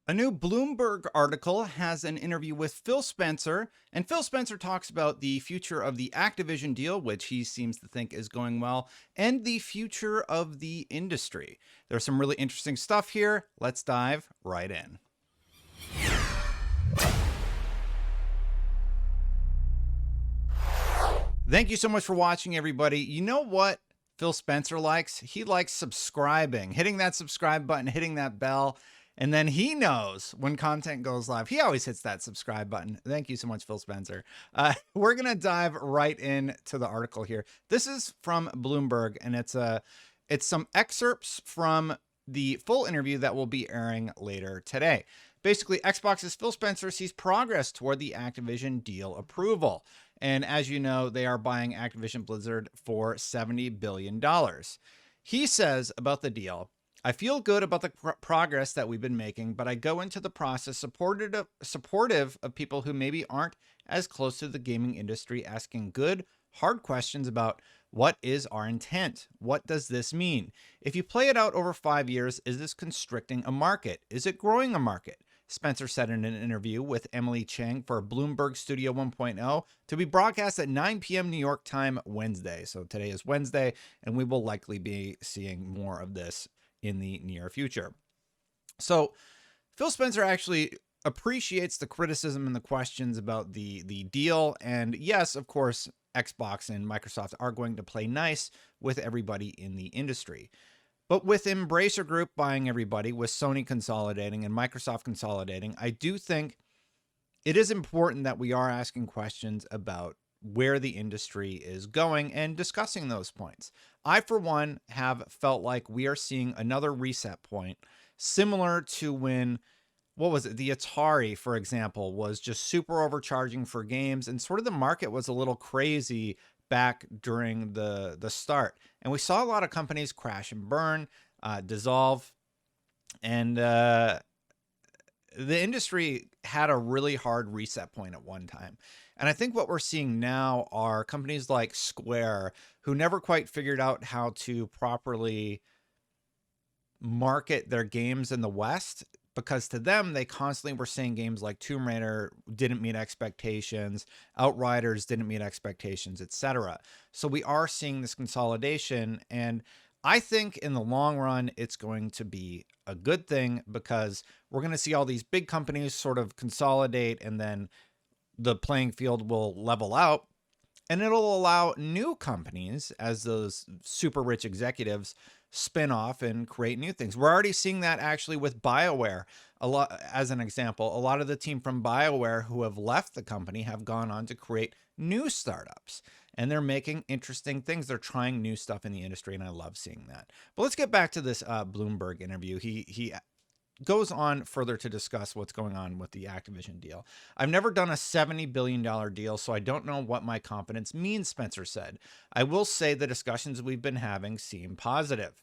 A new Bloomberg article has an interview with Phil Spencer, and Phil Spencer talks about the future of the Activision deal, which he seems to think is going well, and the future of the industry. There's some really interesting stuff here. Let's dive right in. Thank you so much for watching, everybody. You know what Phil Spencer likes? He likes subscribing, hitting that subscribe button, hitting that bell. And then he knows when content goes live. He always hits that subscribe button. Thank you so much, Phil Spencer. We're going to dive right into the article here. This is from Bloomberg, and it's some excerpts from the full interview that will be airing later today. Basically, Xbox's Phil Spencer sees progress toward the Activision deal approval. And as you know, they are buying Activision Blizzard for $70 billion. He says about the deal, I feel good about the progress that we've been making, but I go into the process supportive of people who maybe aren't as close to the gaming industry, asking good, hard questions about what is our intent? What does this mean? If you play it out over 5 years, is this constricting a market? Is it growing a market? Spencer said in an interview with Emily Chang for Bloomberg Studio 1.0 to be broadcast at 9 p.m. New York time Wednesday. So today is Wednesday, and we will likely be seeing more of this in the near future. So Phil Spencer actually appreciates the criticism and the questions about the deal. And yes, of course, Xbox and Microsoft are going to play nice with everybody in the industry. But with Embracer Group buying everybody, with Sony consolidating and Microsoft consolidating, I do think it is important that we are asking questions about where the industry is going and discussing those points. I, for one, have felt like we are seeing another reset point, similar to when, what was it, the Atari, for example, was just super overcharging for games, and sort of the market was a little crazy back during the start. And we saw a lot of companies crash and burn, dissolve, and the industry had a really hard reset point at one time. And I think what we're seeing now are companies like Square, who never quite figured out how to properly market their games in the West, because to them, they constantly were saying games like Tomb Raider didn't meet expectations, Outriders didn't meet expectations, etc. So we are seeing this consolidation, and I think in the long run, it's going to be a good thing, because we're going to see all these big companies sort of consolidate, and then the playing field will level out, and it'll allow new companies, as those super rich executives, spin off and create new things. We're already seeing that actually with BioWare. A lot, as an example, a lot of the team from BioWare who have left the company have gone on to create new startups, and they're making interesting things. They're trying new stuff in the industry, and I love seeing that. But let's get back to this Bloomberg interview. He goes on further to discuss what's going on with the Activision deal. I've never done a $70 billion deal, so I don't know what my confidence means, Spencer said. I will say the discussions we've been having seem positive.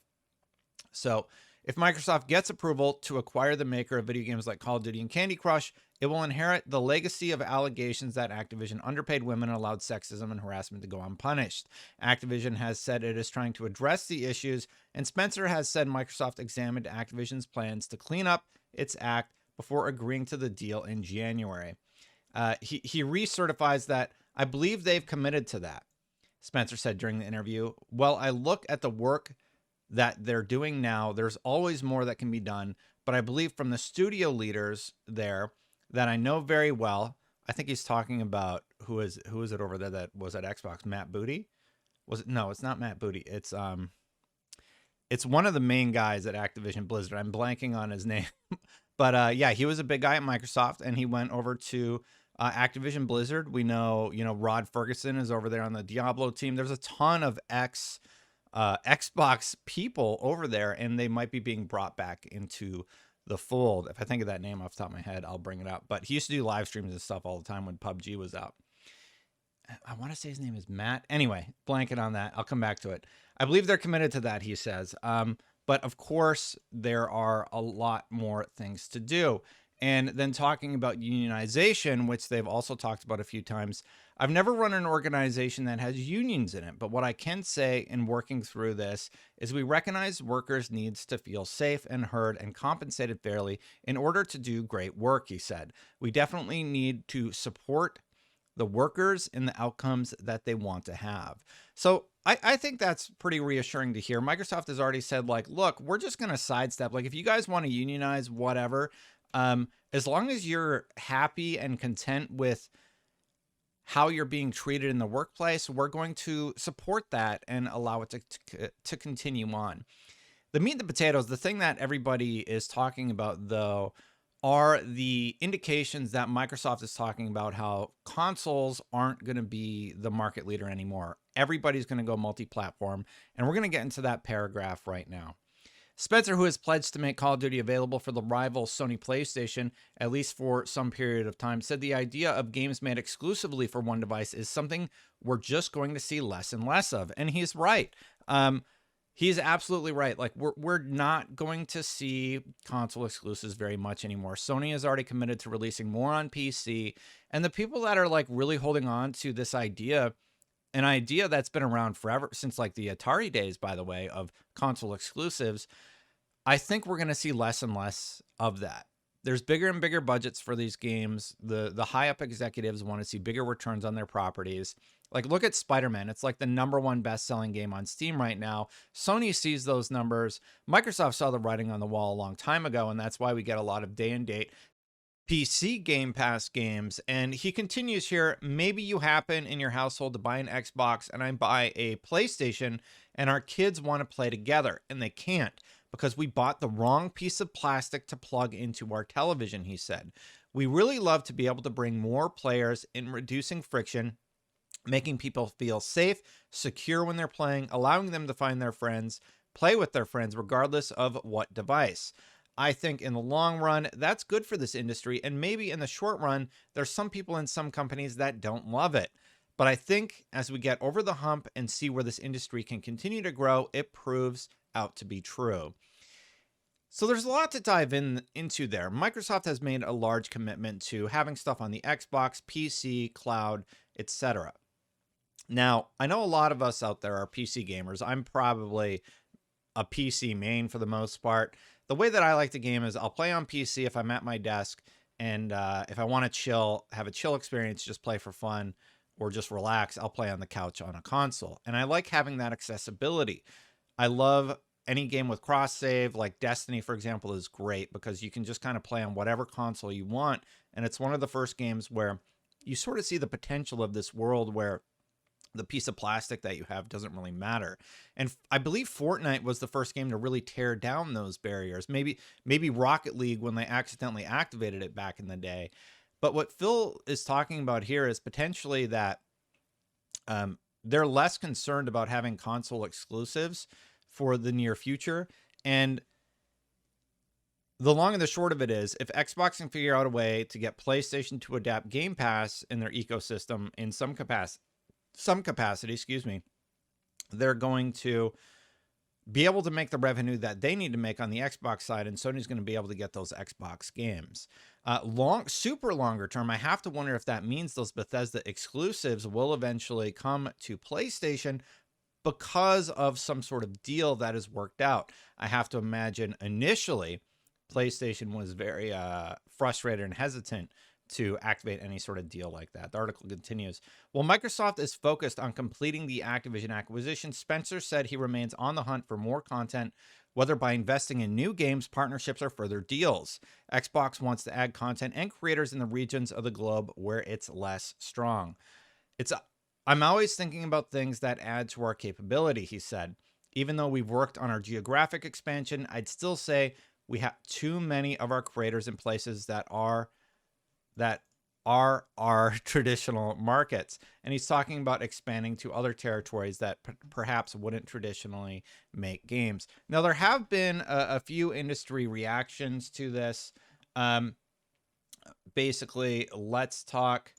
So if Microsoft gets approval to acquire the maker of video games like Call of Duty and Candy Crush, it will inherit the legacy of allegations that Activision underpaid women and allowed sexism and harassment to go unpunished. Activision has said it is trying to address the issues, and Spencer has said Microsoft examined Activision's plans to clean up its act before agreeing to the deal in January. He recertifies that, I believe they've committed to that, Spencer said during the interview. Well, I look at the work that they're doing now. There's always more that can be done, but I believe from the studio leaders there that I know very well, I think he's talking about who is it over there that was at Xbox? Matt Booty? Was it? No, it's not Matt Booty. It's one of the main guys at Activision Blizzard. I'm blanking on his name, but yeah, he was a big guy at Microsoft, and he went over to Activision Blizzard. We know, Rod Ferguson is over there on the Diablo team. There's a ton of Xbox people over there, and they might be being brought back into the fold. If I think of that name off the top of my head, I'll bring it up. But he used to do live streams and stuff all the time when PUBG was out. I want to say his name is Matt. Anyway, blanket on that. I'll come back to it. I believe they're committed to that, he says. But of course, there are a lot more things to do. And then talking about unionization, which they've also talked about a few times. I've never run an organization that has unions in it, but what I can say in working through this is we recognize workers' needs to feel safe and heard and compensated fairly in order to do great work, he said. We definitely need to support the workers in the outcomes that they want to have. So I think that's pretty reassuring to hear. Microsoft has already said, like, look, we're just going to sidestep. Like, if you guys want to unionize, whatever, as long as you're happy and content with how you're being treated in the workplace, we're going to support that and allow it to continue on. The meat and the potatoes, the thing that everybody is talking about, though, are the indications that Microsoft is talking about how consoles aren't going to be the market leader anymore. Everybody's going to go multi-platform, and we're going to get into that paragraph right now. Spencer, who has pledged to make Call of Duty available for the rival Sony PlayStation, at least for some period of time, said the idea of games made exclusively for one device is something we're just going to see less and less of. And he's right. He's absolutely right. Like, we're not going to see console exclusives very much anymore. Sony has already committed to releasing more on PC. And the people that are like really holding on to this idea, an idea that's been around forever, since like the Atari days, by the way, of console exclusives, I think we're going to see less and less of that. There's bigger and bigger budgets for these games. The high up executives want to see bigger returns on their properties. Like, look at Spider-Man. It's like the #1 best-selling game on Steam right now. Sony sees those numbers. Microsoft saw the writing on the wall a long time ago, and that's why we get a lot of day-and-date PC Game Pass games. And he continues here, maybe you happen in your household to buy an Xbox and I buy a PlayStation, and our kids want to play together, and they can't because we bought the wrong piece of plastic to plug into our television, he said. We really love to be able to bring more players in, reducing friction, making people feel safe, secure when they're playing, allowing them to find their friends, play with their friends, regardless of what device. I think in the long run, that's good for this industry. And maybe in the short run, there's some people in some companies that don't love it. But I think as we get over the hump and see where this industry can continue to grow, it proves out to be true. So there's a lot to dive into there. Microsoft has made a large commitment to having stuff on the Xbox, PC, cloud, etc. Now, I know a lot of us out there are PC gamers. I'm probably a PC main for the most part. The way that I like to game is I'll play on PC if I'm at my desk, and if I want to chill, have a chill experience, just play for fun, or just relax, I'll play on the couch on a console. And I like having that accessibility. I love any game with cross save, like Destiny, for example, is great because you can just kind of play on whatever console you want. And it's one of the first games where you sort of see the potential of this world where the piece of plastic that you have doesn't really matter. And I believe Fortnite was the first game to really tear down those barriers. Maybe Rocket League when they accidentally activated it back in the day. But what Phil is talking about here is potentially that they're less concerned about having console exclusives for the near future. And the long and the short of it is, if Xbox can figure out a way to get PlayStation to adapt Game Pass in their ecosystem in some capacity, they're going to be able to make the revenue that they need to make on the Xbox side, and Sony's going to be able to get those Xbox games. Super longer term, I have to wonder if that means those Bethesda exclusives will eventually come to PlayStation because of some sort of deal that is worked out. I have to imagine initially PlayStation was very frustrated and hesitant to activate any sort of deal like that. The article continues. While Microsoft is focused on completing the Activision acquisition, Spencer said he remains on the hunt for more content, whether by investing in new games, partnerships, or further deals. Xbox wants to add content and creators in the regions of the globe where it's less strong. I'm always thinking about things that add to our capability, he said. Even though we've worked on our geographic expansion, I'd still say we have too many of our creators in places that are our traditional markets. And he's talking about expanding to other territories that perhaps wouldn't traditionally make games. Now, there have been a few industry reactions to this. Basically, let's talk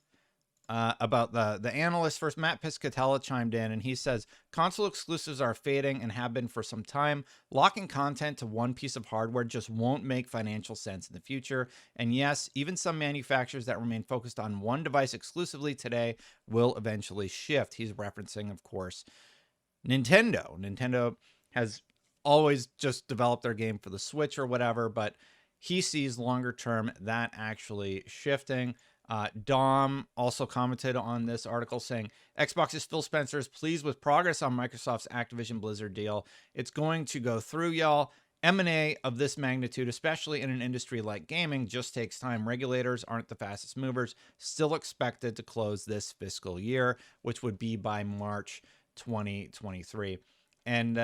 about the analyst first. Matt Piscatella chimed in and he says, console exclusives are fading and have been for some time. Locking content to one piece of hardware just won't make financial sense in the future. And yes, even some manufacturers that remain focused on one device exclusively today will eventually shift. He's referencing, of course, Nintendo. Nintendo has always just developed their game for the Switch or whatever, but he sees longer term that actually shifting. Dom also commented on this article saying, Xbox's Phil Spencer is pleased with progress on Microsoft's Activision Blizzard deal. It's going to go through, y'all. M&A of this magnitude, especially in an industry like gaming, just takes time. Regulators aren't the fastest movers. Still expected to close this fiscal year, which would be by March 2023. And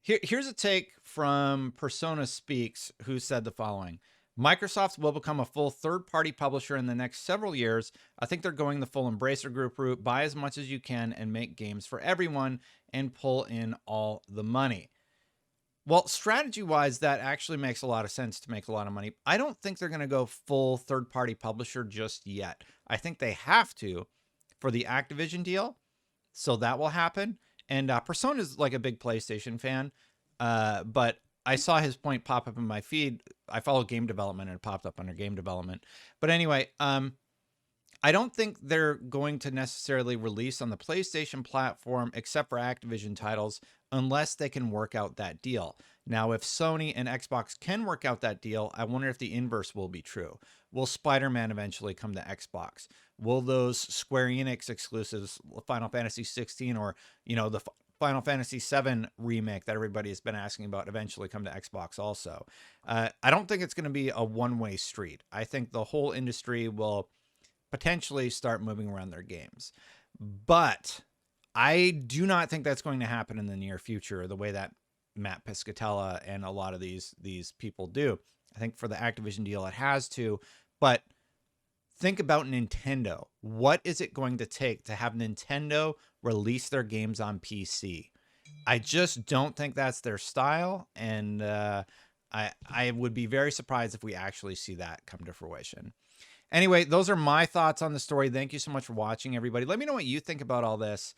here's a take from Persona Speaks, who said the following. Microsoft will become a full third-party publisher in the next several years. I think they're going the full Embracer Group route, buy as much as you can and make games for everyone and pull in all the money. Well, strategy-wise, that actually makes a lot of sense to make a lot of money. I don't think they're going to go full third-party publisher just yet. I think they have to for the Activision deal, so that will happen. And Persona is like a big PlayStation fan, but I saw his point pop up in my feed. I follow game development and it popped up under game development. But anyway, I don't think they're going to necessarily release on the PlayStation platform except for Activision titles unless they can work out that deal. Now, if Sony and Xbox can work out that deal, I wonder if the inverse will be true. Will Spider-Man eventually come to Xbox? Will those Square Enix exclusives, Final Fantasy 16 or, the Final Fantasy 7 remake that everybody has been asking about eventually come to Xbox also? I don't think it's going to be a one-way street. I think the whole industry will potentially start moving around their games. But I do not think that's going to happen in the near future the way that Matt Piscatella and a lot of these people do. I think for the Activision deal it has to, but think about Nintendo. What is it going to take to have Nintendo release their games on PC? I just don't think that's their style, and I would be very surprised if we actually see that come to fruition. Anyway, those are my thoughts on the story. Thank you so much for watching, everybody. Let me know what you think about all this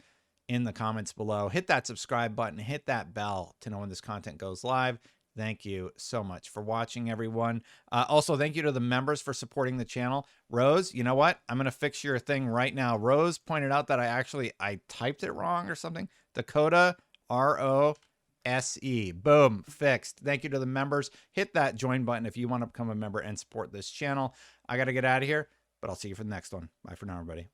in the comments below. Hit that subscribe button. Hit that bell to know when this content goes live. Thank you so much for watching, everyone. Also, thank you to the members for supporting the channel. Rose, you know what? I'm going to fix your thing right now. Rose pointed out that I typed it wrong or something. Dakota, R-O-S-E. Boom, fixed. Thank you to the members. Hit that join button if you want to become a member and support this channel. I got to get out of here, but I'll see you for the next one. Bye for now, everybody.